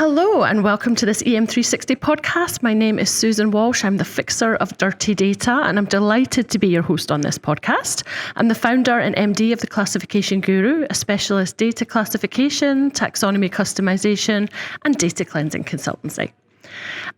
Hello and welcome to this EM360 podcast. My name is Susan Walsh. I'm the fixer of dirty data and I'm delighted to be your host on this podcast. I'm the founder and MD of the Classification Guru, a specialist data classification, taxonomy customization and data cleansing consultancy.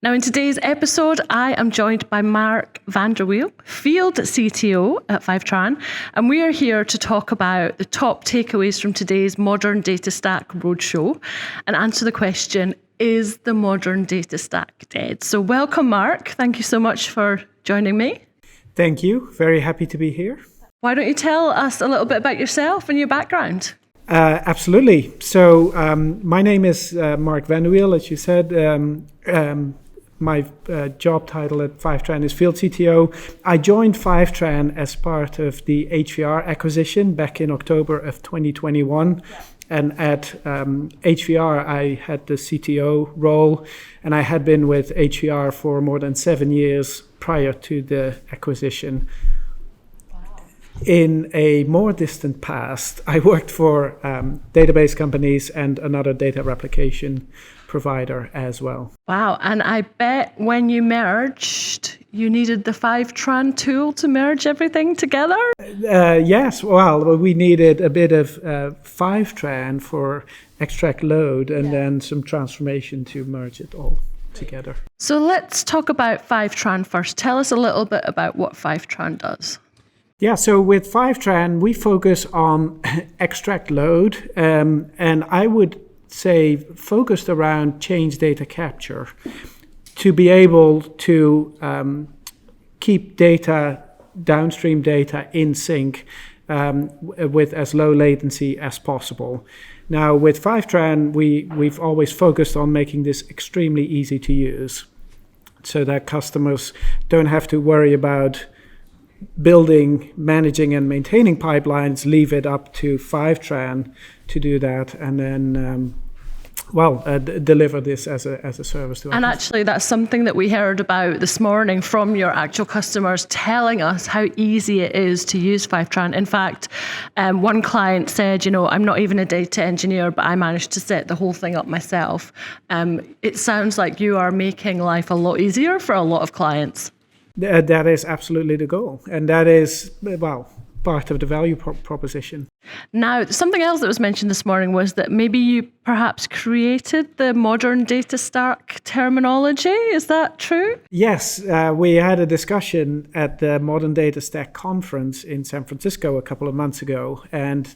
Now, in today's episode, I am joined by Mark Van De Wiel, Field CTO at Fivetran, and we are here to talk about the top takeaways from today's Modern Data Stack Roadshow and answer the question, is the modern data stack dead? So welcome, Mark. Thank you so much for joining me. Thank you. Very happy to be here. Why don't you tell us a little bit about yourself and your background? Absolutely. So my name is Mark Van De Wiel, as you said. My job title at Fivetran is Field CTO. I joined Fivetran as part of the HVR acquisition back in October of 2021. And at HVR, I had the CTO role, and I had been with HVR for more than 7 years prior to the acquisition. In a more distant past, I worked for database companies and another data replication provider as well. Wow. And I bet when you merged, you needed the Fivetran tool to merge everything together? Yes. Well, we needed a bit of Fivetran for extract load and then some transformation to merge it all together. So let's talk about Fivetran first. Tell us a little bit about what Fivetran does. Yeah, so with Fivetran, we focus on extract load, and I would say focused around change data capture to be able to keep data, downstream data in sync with as low latency as possible. Now, with Fivetran, we've always focused on making this extremely easy to use so that customers don't have to worry about building, managing, and maintaining pipelines, leave it up to Fivetran to do that, and then, deliver this as a service to us. And actually, that's something that we heard about this morning from your actual customers telling us how easy it is to use Fivetran. In fact, one client said, I'm not even a data engineer, but I managed to set the whole thing up myself. It sounds like you are making life a lot easier for a lot of clients. That is absolutely the goal. And that is, part of the value proposition. Now, something else that was mentioned this morning was that maybe you perhaps created the modern data stack terminology. Is that true? Yes, we had a discussion at the Modern Data Stack conference in San Francisco a couple of months ago. And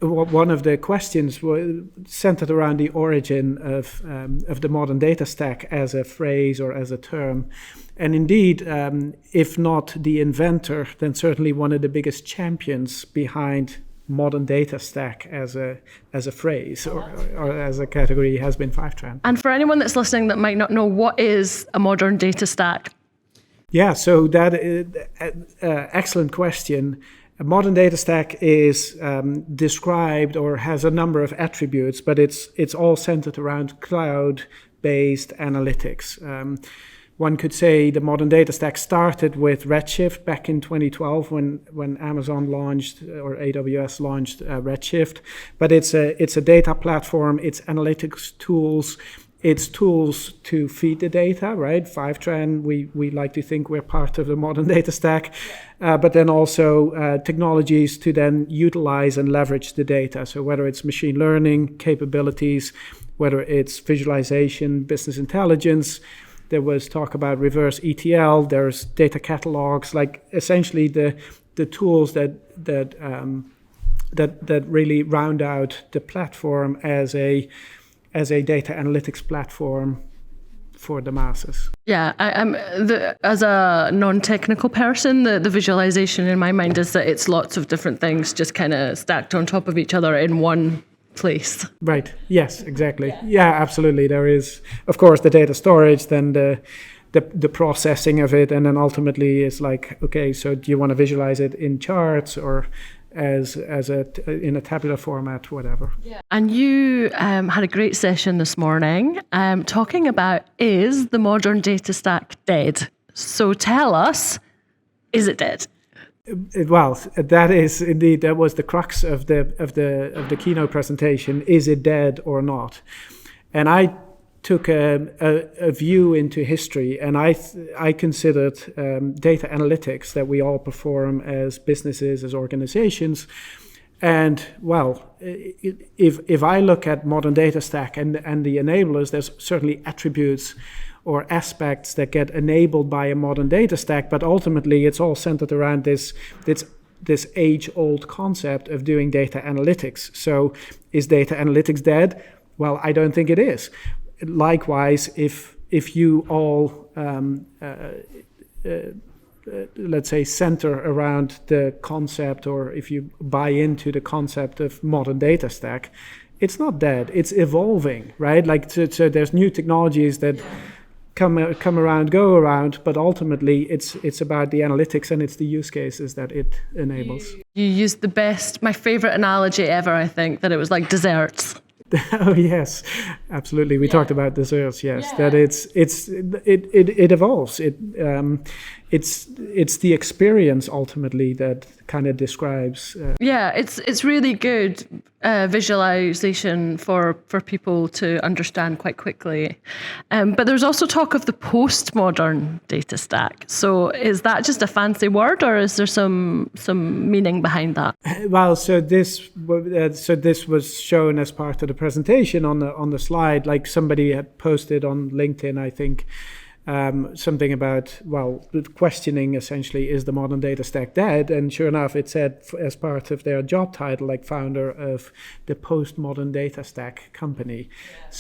one of the questions was centered around the origin of the modern data stack as a phrase or as a term. And indeed, if not the inventor, then certainly one of the biggest champions behind modern data stack as a phrase or as a category has been Fivetran. And for anyone that's listening that might not know, what is a modern data stack? Yeah, so that is excellent question. A modern data stack is described or has a number of attributes, but it's all centered around cloud-based analytics. One could say the modern data stack started with Redshift back in 2012 when Amazon launched or AWS launched Redshift. But it's a data platform, it's analytics tools, it's tools to feed the data, right? Fivetran, we like to think we're part of the modern data stack, but then also technologies to then utilize and leverage the data. So whether it's machine learning capabilities, whether it's visualization, business intelligence. There was talk about reverse ETL. There's data catalogs, like essentially the tools that really round out the platform as a data analytics platform for the masses. Yeah, as a non-technical person, the visualization in my mind is that it's lots of different things just kind of stacked on top of each other in one place. Right. Yes, exactly. Yeah, absolutely. There is, of course, the data storage, then the processing of it, and then ultimately it's like, okay, so do you want to visualize it in charts or in a tabular format, whatever. Yeah. And you had a great session this morning talking about, is the modern data stack dead? So tell us, is it dead? Well, that is indeed, that was the crux of the keynote presentation. Is it dead or not? And I took a view into history, and I considered data analytics that we all perform as businesses, as organizations. And well, if I look at modern data stack and the enablers, there's certainly attributes or aspects that get enabled by a modern data stack, but ultimately it's all centered around this age-old concept of doing data analytics. So is data analytics dead? Well, I don't think it is. Likewise, if you all let's say center around the concept, or if you buy into the concept of modern data stack, it's not dead, it's evolving, right? Like so there's new technologies that come around, go around, but ultimately it's about the analytics and it's the use cases that it enables. You used my favorite analogy ever, I think, that it was like desserts. Oh yes, absolutely. We talked about desserts. Yes, that it evolves. It's the experience ultimately that kind of describes. It's really good visualization for people to understand quite quickly. But there's also talk of the postmodern data stack. So is that just a fancy word, or is there some meaning behind that? Well, so this was shown as part of the presentation on the slide. Like somebody had posted on LinkedIn, I think. Something about, questioning essentially, is the modern data stack dead? And sure enough, it said as part of their job title, like founder of the Postmodern Data Stack company.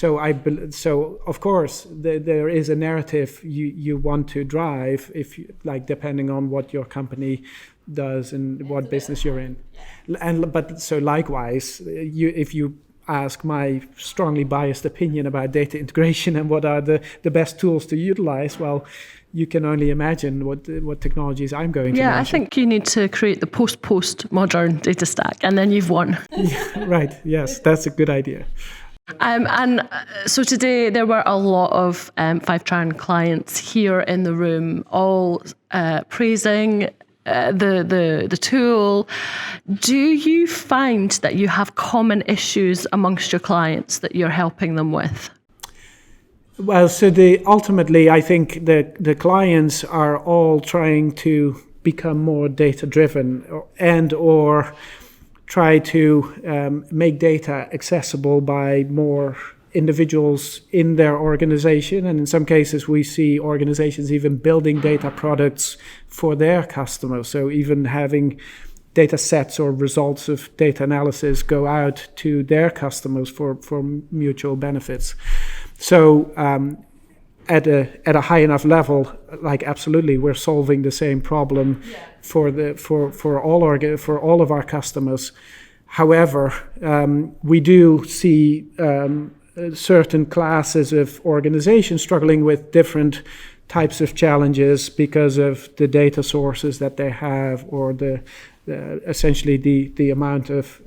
Yeah. So of course, there is a narrative you want to drive, if you, like, depending on what your company does and what business you're in. But so likewise, if you ask my strongly biased opinion about data integration and what are the best tools to utilize, well, you can only imagine what technologies I'm going to mention. I think you need to create the post-modern data stack, and then you've won. Yeah, right, yes, that's a good idea. So today there were a lot of Fivetran clients here in the room, all praising the tool. Do you find that you have common issues amongst your clients that you're helping them with? Well, so ultimately, I think the clients are all trying to become more data-driven or try to make data accessible by more individuals in their organization, and in some cases we see organizations even building data products for their customers, so even having data sets or results of data analysis go out to their customers for mutual benefits. So at a high enough level, like, absolutely, we're solving the same problem for all of our customers. However, we do see certain classes of organizations struggling with different types of challenges because of the data sources that they have, or essentially the amount of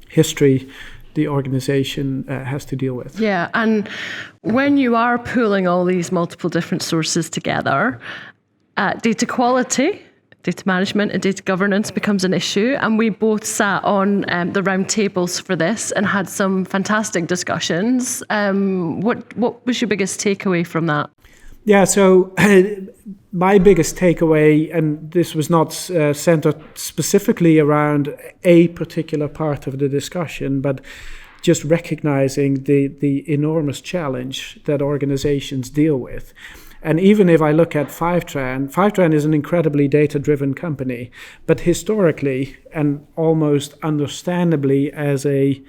history the organization has to deal with. Yeah, and when you are pooling all these multiple different sources together, data quality, data management and data governance becomes an issue, and we both sat on the round tables for this and had some fantastic discussions. What was your biggest takeaway from that? Yeah, so my biggest takeaway, and this was not centered specifically around a particular part of the discussion, but just recognizing the enormous challenge that organizations deal with. And even if I look at Fivetran is an incredibly data-driven company, but historically and almost understandably as a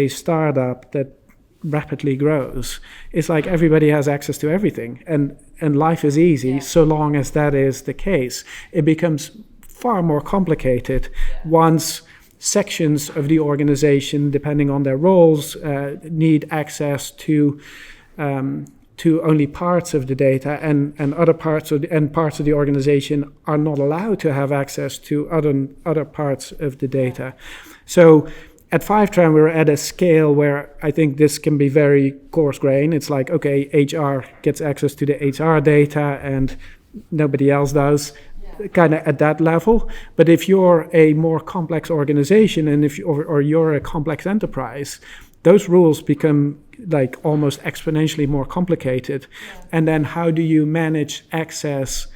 startup that rapidly grows, it's like everybody has access to everything, and life is easy so long as that is the case. It becomes far more complicated once sections of the organization, depending on their roles, need access to only parts of the data, and other parts of the organization are not allowed to have access to other parts of the data. So at Fivetran, we're at a scale where I think this can be very coarse-grained. It's like, okay, HR gets access to the HR data and nobody else does, kind of at that level. But if you're a more complex organization, and or you're a complex enterprise, those rules become like almost exponentially more complicated. And then how do you manage access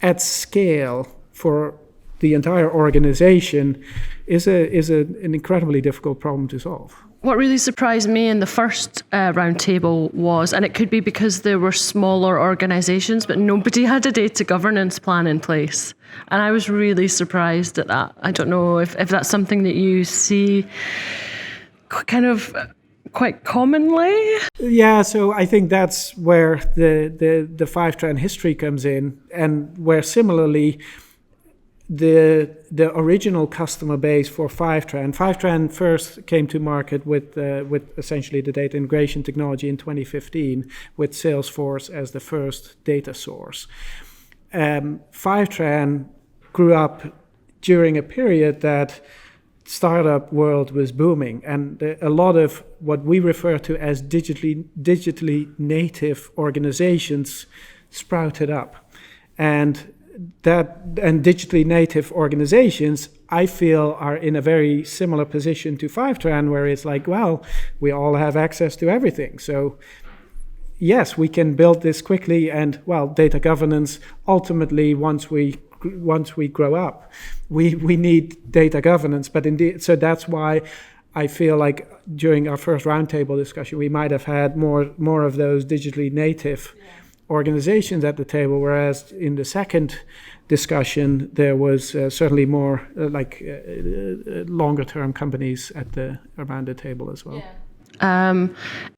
at scale for the entire organization is an incredibly difficult problem to solve. What really surprised me in the first roundtable was, and it could be because there were smaller organizations, but nobody had a data governance plan in place. And I was really surprised at that. I don't know if that's something that you see kind of quite commonly. Yeah, so I think that's where the Fivetran history comes in, and where similarly the original customer base for Fivetran first came to market with essentially the data integration technology in 2015 with Salesforce as the first data source. Fivetran grew up during a period that startup world was booming, and a lot of what we refer to as digitally native organizations sprouted up. And digitally native organizations, I feel, are in a very similar position to Fivetran, where it's like, well, we all have access to everything. So yes, we can build this quickly, and well, data governance, ultimately, once we grow up, we need data governance. But indeed, so that's why I feel like during our first roundtable discussion, we might have had more of those digitally native organizations at the table, whereas in the second discussion there was certainly more longer term companies around the table as well. Yeah.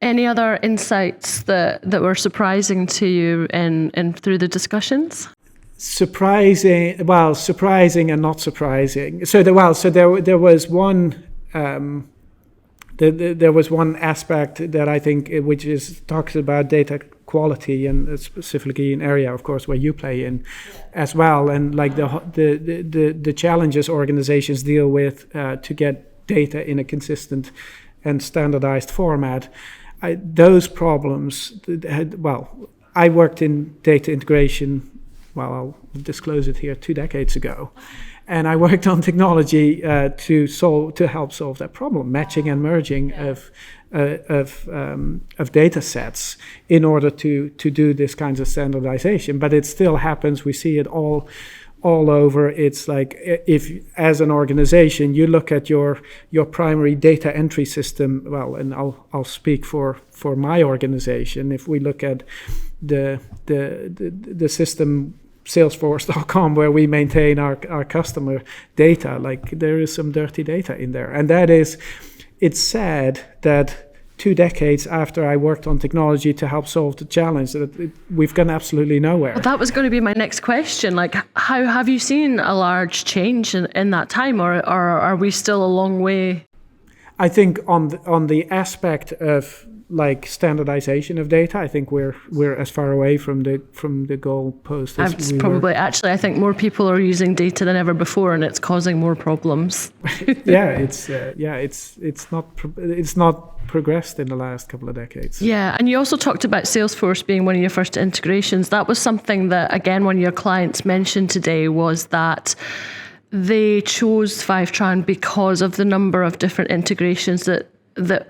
Any other insights that were surprising to you in through the discussions? Surprising and not surprising. So there was one. There was one aspect that I think, which talks about data quality, and specifically an area, of course, where you play in as well, and like the challenges organizations deal with to get data in a consistent and standardized format. Those problems I worked in data integration. Well, I'll disclose it here, 2 decades ago. And I worked on technology to help solve that problem, matching and merging of data sets in order to do this kinds of standardization. But it still happens. We see it all over. It's like if, as an organization, you look at your primary data entry system. Well, and I'll speak for my organization. If we look at the system, Salesforce.com, where we maintain our customer data, like there is some dirty data in there. And it's sad that 2 decades after I worked on technology to help solve the challenge, that we've gone absolutely nowhere. Well, that was going to be my next question. Like, how have you seen a large change in that time, or are we still a long way? I think on the aspect of like standardization of data, I think we're as far away from the goal post as we were. Actually, I think more people are using data than ever before, and it's causing more problems. It's not progressed in the last couple of decades. Yeah, and you also talked about Salesforce being one of your first integrations. That was something that, again, one of your clients mentioned today, was that they chose Fivetran because of the number of different integrations that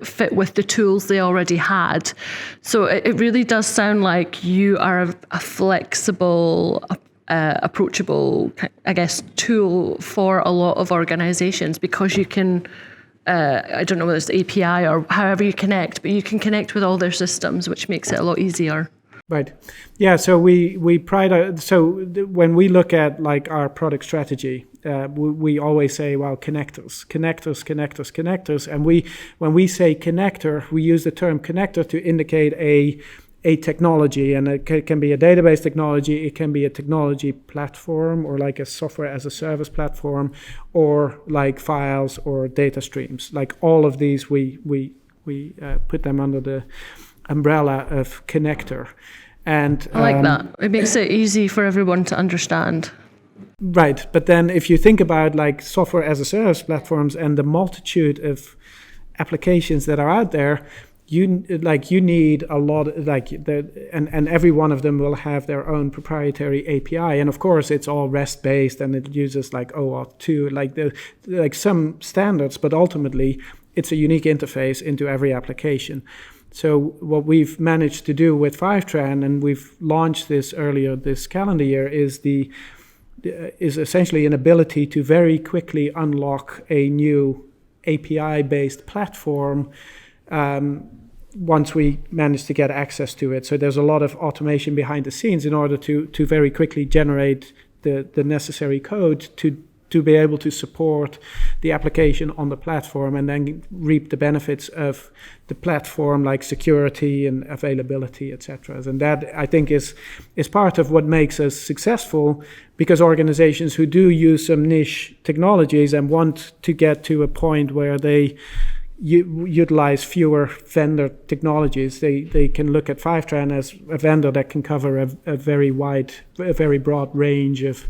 fit with the tools they already had. So it really does sound like you are a flexible, approachable, I guess, tool for a lot of organizations, because you can, I don't know whether it's the API or however you connect, but you can connect with all their systems, which makes it a lot easier. Right. Yeah. So we pride our, when we look at like our product strategy, we always say, well, connectors. And when we say connector, we use the term connector to indicate a technology, and it can be a database technology, it can be a technology platform, or like a software as a service platform, or like files or data streams. Like all of these, we put them under the umbrella of connector. And I like that. It makes it easy for everyone to understand. Right. But then if you think about like software as a service platforms and the multitude of applications that are out there, you need a lot, and every one of them will have their own proprietary API. And of course it's all REST based, and it uses like OAuth 2, like some standards, but ultimately it's a unique interface into every application. So what we've managed to do with Fivetran, and we've launched this earlier this calendar year, is essentially an ability to very quickly unlock a new API-based platform once we manage to get access to it. So there's a lot of automation behind the scenes in order to very quickly generate the necessary code to be able to support the application on the platform and then reap the benefits of the platform, like security and availability, etc. And that, I think, is part of what makes us successful, because organizations who do use some niche technologies and want to get to a point where they utilize fewer vendor technologies, they can look at Fivetran as a vendor that can cover a very broad range of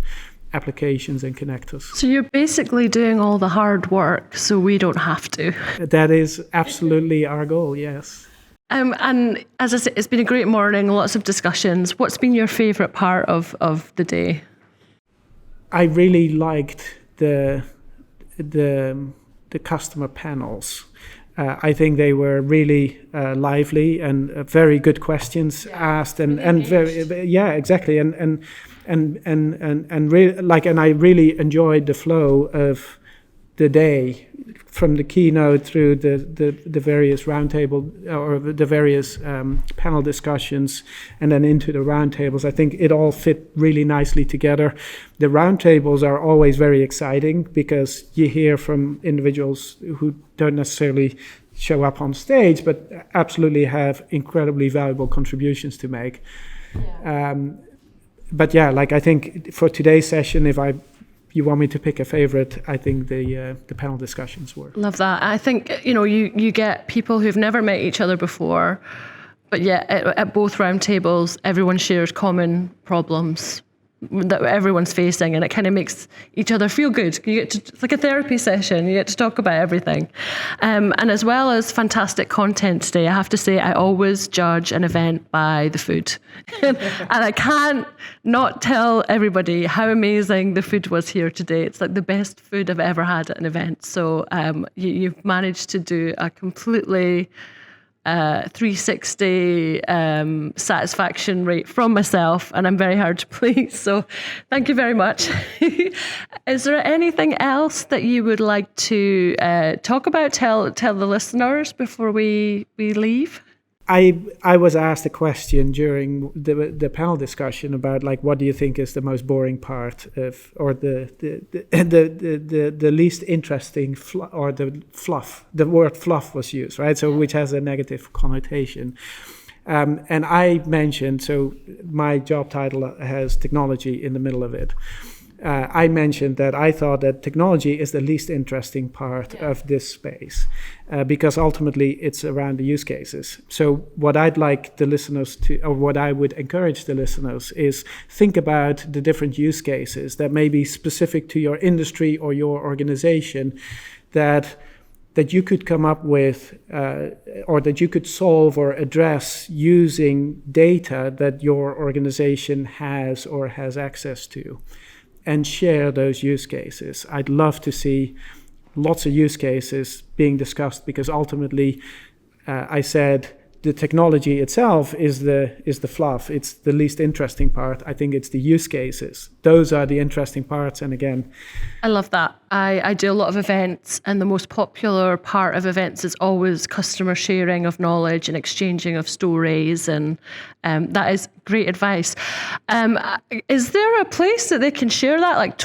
applications and connectors. So you're basically doing all the hard work so we don't have to. That is absolutely our goal, yes. And as I said, it's been a great morning, lots of discussions. What's been your favourite part of the day? I really liked the customer panels. I think they were really lively and very good questions asked, and very, exactly, and I really enjoyed the flow of the day, from the keynote through the various roundtable or the various panel discussions, and then into the roundtables. I think it all fit really nicely together. The roundtables are always very exciting because you hear from individuals who don't necessarily show up on stage, but absolutely have incredibly valuable contributions to make. Yeah. I think for today's session, if you want me to pick a favorite, I think the panel discussions were. Love that. I think, you get people who've never met each other before, but yet at both roundtables, everyone shares common problems that everyone's facing, and it kind of makes each other feel good. It's like a therapy session. You get to talk about everything. And as well as fantastic content today, I have to say I always judge an event by the food. And I can't not tell everybody how amazing the food was here today. It's like the best food I've ever had at an event. So you've managed to do a completely 360 satisfaction rate from myself, and I'm very hard to please. So thank you very much. Is there anything else that you would like to talk about, tell the listeners before we leave? I was asked a question during the panel discussion about, like, what do you think is the most boring part of, or the least interesting or the fluff. The word fluff was used, right? So which has a negative connotation. And I mentioned, so my job title has technology in the middle of it. I mentioned that I thought that technology is the least interesting part of this space because ultimately it's around the use cases. So what I'd like the listeners to, or what I would encourage the listeners, is think about the different use cases that may be specific to your industry or your organization that you could come up with or that you could solve or address using data that your organization has or has access to, and share those use cases. I'd love to see lots of use cases being discussed, because ultimately I said the technology itself is the fluff. It's the least interesting part. I think it's the use cases. Those are the interesting parts. And again, I love that. I do a lot of events, and the most popular part of events is always customer sharing of knowledge and exchanging of stories, and that is great advice. Is there a place that they can share that, like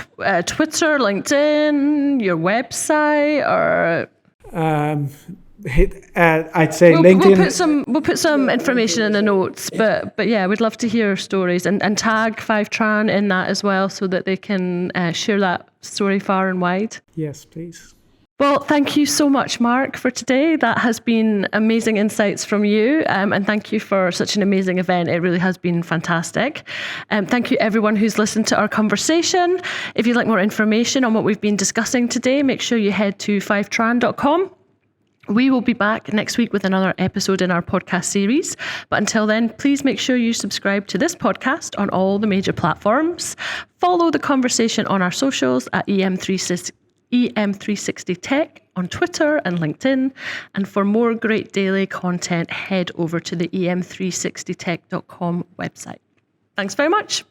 Twitter, LinkedIn, your website, or? I'd say LinkedIn. We'll put some information in the notes, but yeah, we'd love to hear stories and tag Fivetran in that as well, so that they can share that story far and wide. Yes, please. Well, thank you so much, Mark, for today. That has been amazing insights from you, and thank you for such an amazing event. It really has been fantastic. Thank you, everyone who's listened to our conversation. If you'd like more information on what we've been discussing today, make sure you head to fivetran.com. We will be back next week with another episode in our podcast series. But until then, please make sure you subscribe to this podcast on all the major platforms. Follow the conversation on our socials at EM360 Tech on Twitter and LinkedIn. And for more great daily content, head over to the em360tech.com website. Thanks very much.